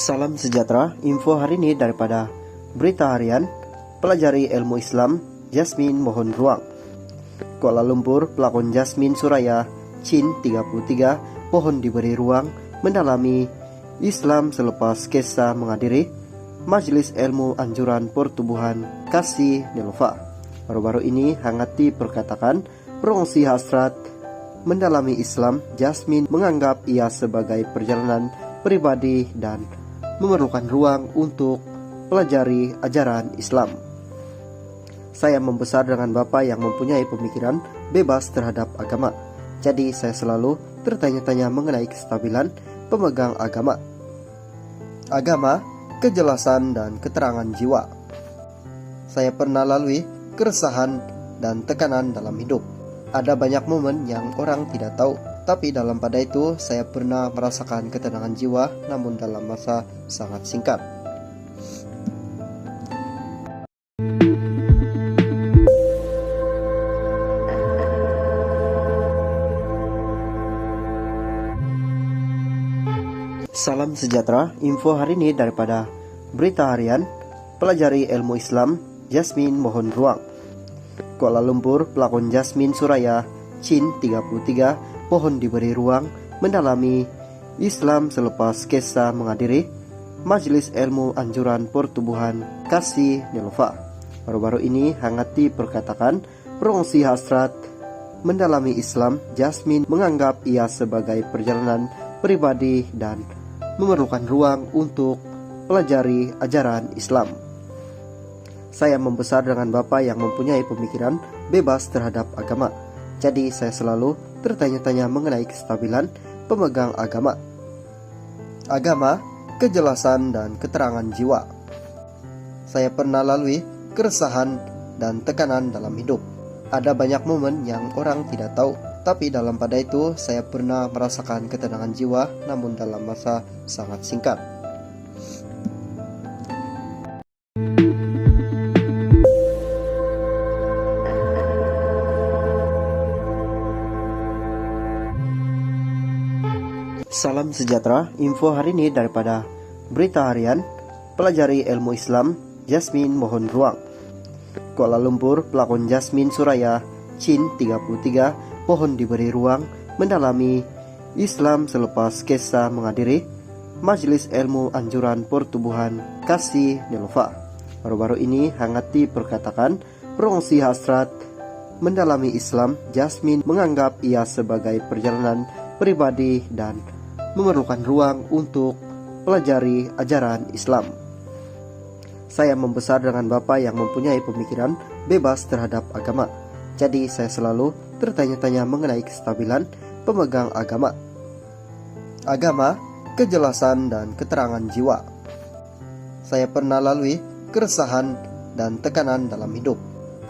Salam sejahtera, info hari ini daripada Berita Harian, pelajari ilmu Islam, Jasmine mohon ruang. Kuala Lumpur, pelakon Jasmine Suraya, Chin 33, mohon diberi ruang mendalami Islam selepas kisah menghadiri Majelis Ilmu Anjuran Pertubuhan Kasih Nelofa. Baru-baru ini hangat diperkatakan berongsi hasrat mendalami Islam. Jasmine menganggap ia sebagai perjalanan pribadi dan memerlukan ruang untuk pelajari ajaran Islam. Saya membesar dengan bapak yang mempunyai pemikiran bebas terhadap agama. Jadi saya selalu tertanya-tanya mengenai kestabilan pemegang agama. Agama, kejelasan dan keterangan jiwa. Saya pernah lalui keresahan dan tekanan dalam hidup. Ada banyak momen yang orang tidak tahu, tapi dalam pada itu saya pernah merasakan ketenangan jiwa, namun dalam masa sangat singkat. Salam sejahtera, info hari ini daripada Berita Harian, pelajari ilmu Islam, Jasmine mohon ruang. Kuala Lumpur, pelakon Jasmine Suraya, Chin 33, mohon diberi ruang mendalami Islam selepas kisah menghadiri Majelis Ilmu Anjuran Pertubuhan Kasih Nelofa. Baru-baru ini hangat diperkatakan berongsi hasrat mendalami Islam. Jasmine menganggap ia sebagai perjalanan pribadi dan memerlukan ruang untuk pelajari ajaran Islam. Saya membesar dengan bapak yang mempunyai pemikiran bebas terhadap agama. Jadi saya selalu tertanya-tanya mengenai kestabilan pemegang agama. Agama, kejelasan dan keterangan jiwa. Saya pernah lalui keresahan dan tekanan dalam hidup. Ada banyak momen yang orang tidak tahu, tapi dalam pada itu saya pernah merasakan ketenangan jiwa, namun dalam masa sangat singkat. Salam sejahtera, info hari ini daripada Berita Harian, pelajari ilmu Islam, Jasmine mohon ruang. Kuala Lumpur, pelakon Jasmine Suraya, Chin 33, mohon diberi ruang mendalami Islam selepas kisah menghadiri Majelis Ilmu Anjuran Pertubuhan Kasih Nelofa. Baru-baru ini hangat diperkatakan berongsi hasrat mendalami Islam. Jasmine menganggap ia sebagai perjalanan pribadi dan memerlukan ruang untuk pelajari ajaran Islam. Saya membesar dengan bapak yang mempunyai pemikiran bebas terhadap agama. Jadi saya selalu tertanya-tanya mengenai kestabilan pemegang agama. Agama, kejelasan dan keterangan jiwa. Saya pernah lalui keresahan dan tekanan dalam hidup.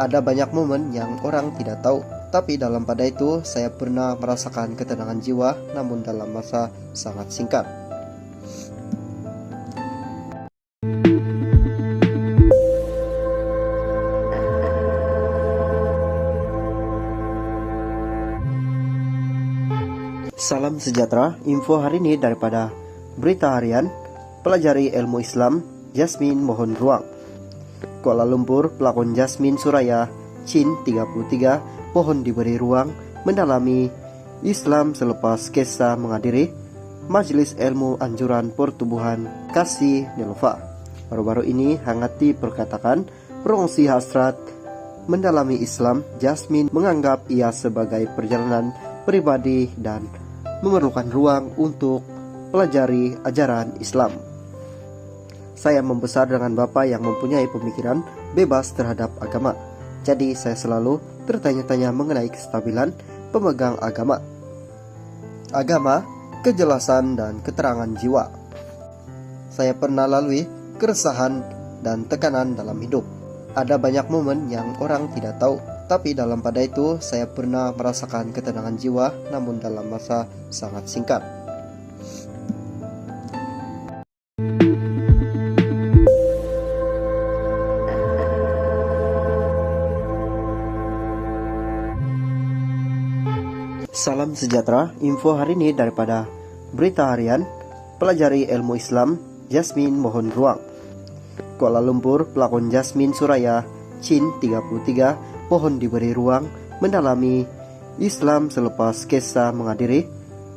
Ada banyak momen yang orang tidak tahu, tapi dalam pada itu saya pernah merasakan ketenangan jiwa, namun dalam masa sangat singkat. Salam sejahtera, info hari ini daripada Berita Harian, pelajari ilmu Islam, Jasmine mohon ruang. Kuala Lumpur, pelakon Jasmine Suraya, Chin 33, mohon diberi ruang mendalami Islam selepas kisah menghadiri Majelis Ilmu Anjuran Pertubuhan Kasih Nelofa. Baru-baru ini hangat diperkatakan berongsi hasrat mendalami Islam. Jasmine menganggap ia sebagai perjalanan pribadi dan memerlukan ruang untuk pelajari ajaran Islam. Saya membesar dengan bapak yang mempunyai pemikiran bebas terhadap agama. Jadi saya selalu tertanya-tanya mengenai kestabilan pemegang agama. Agama, kejelasan dan keterangan jiwa. Saya pernah lalui keresahan dan tekanan dalam hidup. Ada banyak momen yang orang tidak tahu, tapi dalam pada itu saya pernah merasakan ketenangan jiwa, namun dalam masa sangat singkat. Salam sejahtera, info hari ini daripada Berita Harian, pelajari ilmu Islam, Jasmine mohon ruang. Kuala Lumpur, pelakon Jasmine Suraya, Chin 33, mohon diberi ruang mendalami Islam selepas Kesa menghadiri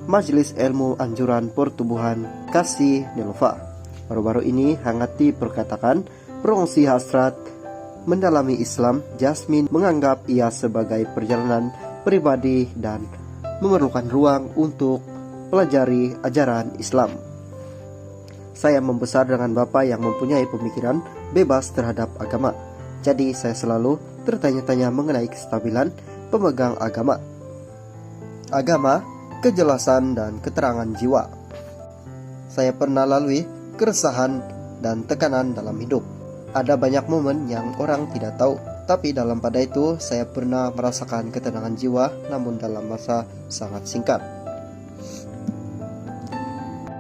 Majelis Ilmu Anjuran Pertubuhan Kasih Nelofa. Baru-baru ini hangat diperkatakan berongsi hasrat mendalami Islam. Jasmine menganggap ia sebagai perjalanan pribadi dan memerlukan ruang untuk pelajari ajaran Islam. Saya membesar dengan bapak yang mempunyai pemikiran bebas terhadap agama. Jadi saya selalu bertanya-tanya mengenai kestabilan pemegang agama, kejelasan dan keterangan jiwa. Saya pernah lalui keresahan dan tekanan dalam hidup. Ada banyak momen yang orang tidak tahu, tapi dalam pada itu saya pernah merasakan ketenangan jiwa, namun dalam masa sangat singkat.